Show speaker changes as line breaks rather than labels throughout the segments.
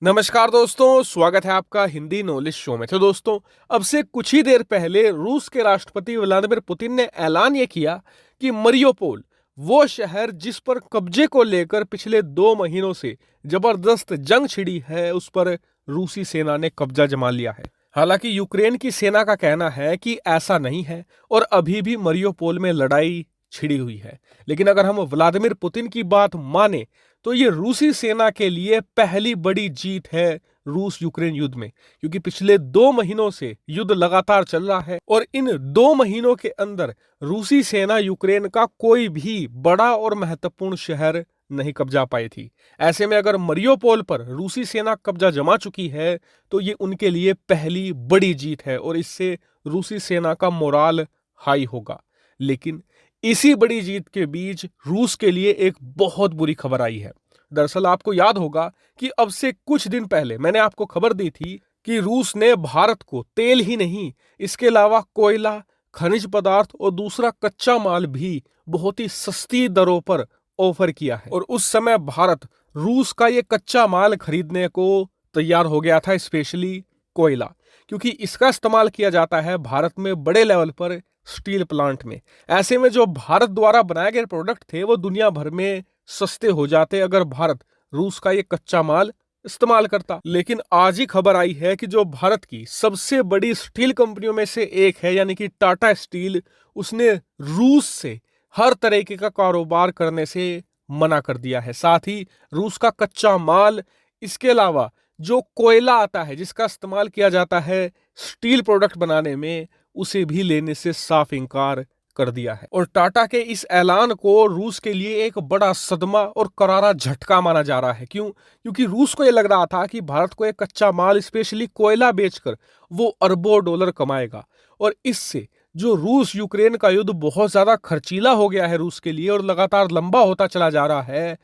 नमस्कार दोस्तों, स्वागत है आपका हिंदी नॉलेज शो में। तो दोस्तों, अब से कुछ ही देर पहले रूस के राष्ट्रपति व्लादिमीर पुतिन ने ऐलान ये किया कि मरियोपोल, वो शहर जिस पर कब्जे को लेकर पिछले 2 महीनों से जबरदस्त जंग छिड़ी है, उस पर रूसी सेना ने कब्जा जमा लिया है। हालांकि यूक्रेन की सेना का कहना है कि ऐसा नहीं है और अभी भी मरियोपोल में लड़ाई छिड़ी हुई है। लेकिन अगर हम व्लादिमीर पुतिन की बात माने तो ये रूसी सेना के लिए पहली बड़ी जीत है रूस यूक्रेन युद्ध में, क्योंकि पिछले 2 महीनों से युद्ध लगातार चल रहा है और इन 2 महीनों के अंदर रूसी सेना यूक्रेन का कोई भी बड़ा और महत्वपूर्ण शहर नहीं कब्जा पाई थी। ऐसे में अगर मरियोपोल पर रूसी सेना कब्जा जमा चुकी है तो ये उनके लिए पहली बड़ी जीत है और इससे रूसी सेना का मोराल हाई होगा। लेकिन इसी बड़ी जीत के बीच रूस के लिए एक बहुत बुरी खबर आई है। दरअसल आपको याद होगा कि अब से कुछ दिन पहले मैंने आपको खबर दी थी कि रूस ने भारत को तेल ही नहीं, इसके अलावा कोयला, खनिज पदार्थ और दूसरा कच्चा माल भी बहुत ही सस्ती दरों पर ऑफर किया है। और उस समय भारत रूस का ये कच्चा माल खरीदने को तैयार हो गया था, स्पेशली कोयला, क्योंकि इसका इस्तेमाल किया जाता है भारत में बड़े लेवल पर स्टील प्लांट में। ऐसे में जो भारत द्वारा बनाए गए प्रोडक्ट थे वो दुनिया भर में सस्ते हो जाते अगर भारत रूस का ये कच्चा माल इस्तेमाल करता। लेकिन आज ही खबर आई है कि जो भारत की सबसे बड़ी स्टील कंपनियों में से एक है, यानी कि टाटा स्टील, उसने रूस से हर तरीके का कारोबार करने से मना कर दिया है। साथ ही रूस का कच्चा माल, इसके अलावा जो कोयला आता है जिसका इस्तेमाल किया जाता है स्टील प्रोडक्ट बनाने में, उसे भी लेने से साफ इनकार कर दिया है। और टाटा के इस ऐलान को रूस के लिए एक बड़ा सदमा और करारा झटका माना जा रहा है। क्यों? क्योंकि रूस को यह लग रहा था कि भारत को एक कच्चा माल, स्पेशली कोयला बेचकर वो अरबों डॉलर कमाएगा और इससे जो रूस यूक्रेन का युद्ध बहुत ज्यादा खर्चीला हो गया है रूस के लिए और लगातार लंबा होता चला जा रहा है,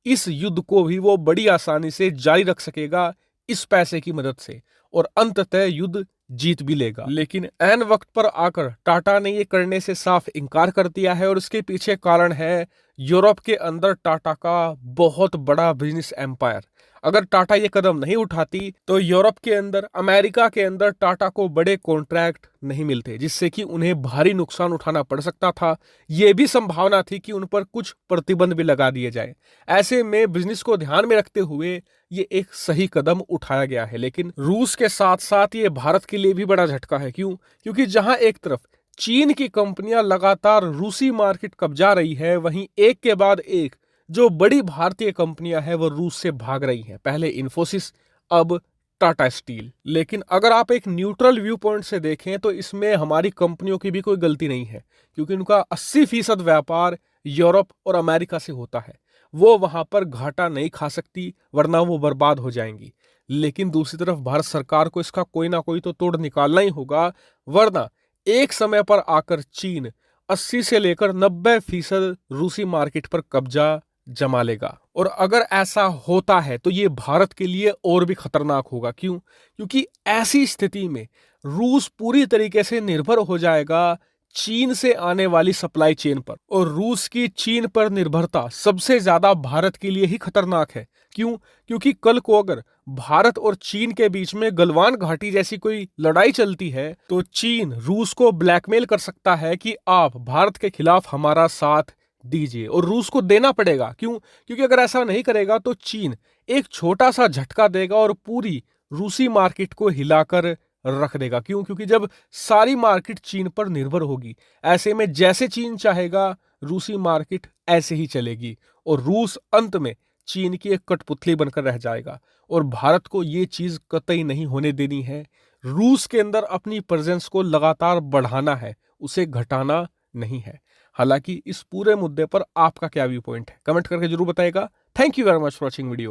इस युद्ध को भी वो बड़ी आसानी से जारी रख सकेगा इस पैसे की मदद से और अंततः युद्ध जीत भी लेगा। लेकिन ऐन वक्त पर आकर टाटा ने ये करने से साफ इनकार कर दिया है और इसके पीछे कारण है यूरोप के अंदर टाटा का बहुत बड़ा बिजनेस एम्पायर। अगर टाटा ये कदम नहीं उठाती तो यूरोप के अंदर, अमेरिका के अंदर टाटा को बड़े कॉन्ट्रैक्ट नहीं मिलते, जिससे कि उन्हें भारी नुकसान उठाना पड़ सकता था। यह भी संभावना थी कि उन पर कुछ प्रतिबंध भी लगा दिए जाए। ऐसे में बिजनेस को ध्यान में रखते हुए ये एक सही कदम उठाया गया है। लेकिन रूस के साथ साथ ये भारत के लिए भी बड़ा झटका है। क्यों? क्योंकि जहां एक तरफ चीन की कंपनियां लगातार रूसी मार्केट कब्जा रही है, वहीं एक के बाद एक जो बड़ी भारतीय कंपनियां हैं वो रूस से भाग रही हैं। पहले इन्फोसिस, अब टाटा स्टील। लेकिन अगर आप एक न्यूट्रल व्यू पॉइंट से देखें तो इसमें हमारी कंपनियों की भी कोई गलती नहीं है, क्योंकि उनका 80% व्यापार यूरोप और अमेरिका से होता है। वो वहां पर घाटा नहीं खा सकती, वरना वो बर्बाद हो जाएंगी। लेकिन दूसरी तरफ भारत सरकार को इसका कोई ना कोई तो तोड़ निकालना ही होगा, वरना एक समय पर आकर चीन 80 से लेकर 90% रूसी मार्केट पर कब्जा जमा लेगा। और अगर ऐसा होता है तो ये भारत के लिए और भी खतरनाक होगा। क्यों? क्योंकि ऐसी स्थिति में रूस पूरी तरीके से निर्भर हो जाएगा चीन से आने वाली सप्लाई चेन पर, और रूस की चीन पर निर्भरता सबसे ज्यादा भारत के लिए ही खतरनाक है। क्यों? क्योंकि कल को अगर भारत और चीन के बीच में गलवान घाटी जैसी कोई लड़ाई चलती है तो चीन रूस को ब्लैकमेल कर सकता है कि आप भारत के खिलाफ हमारा साथ दीजिए, और रूस को देना पड़ेगा। क्यों? क्योंकि अगर ऐसा नहीं करेगा तो चीन एक छोटा सा झटका देगा और पूरी रूसी मार्केट को हिलाकर रख देगा। क्यों? क्योंकि जब सारी मार्केट चीन पर निर्भर होगी, ऐसे में जैसे चीन चाहेगा रूसी मार्केट ऐसे ही चलेगी और रूस अंत में चीन की एक कठपुतली बनकर रह जाएगा। और भारत को ये चीज कतई नहीं होने देनी है। रूस के अंदर अपनी प्रेजेंस को लगातार बढ़ाना है, उसे घटाना नहीं है। हालांकि इस पूरे मुद्दे पर आपका क्या व्यू पॉइंट है, कमेंट करके जरूर बताएगा। Thank you very much for watching video.